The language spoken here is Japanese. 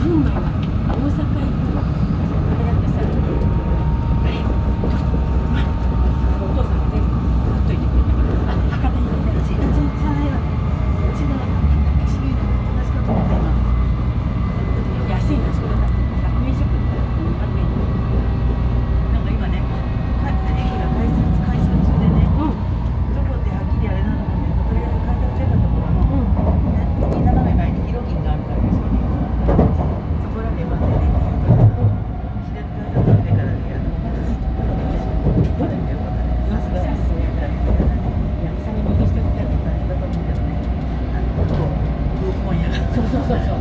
分前は大阪行く。あれだってさ、あれ、お父さんが全部買っといてくれたから。博多に行って、じゃないわ。うちの私の同じこと言って今。安いの作れた。100円ショップで100円。なんか今ね、駅が改装中でね、どこってはっきりあれなのもね、とりあえず改札出たところの、斜め前にヒロギンがあるからですよね。そこらで待ってねって言うからさ、左改札出てからね、またずっとこれまだよかったね。さすがですね。いや、久々に戻しておきたいって大変だと思うけどね。こう、本屋が。そう。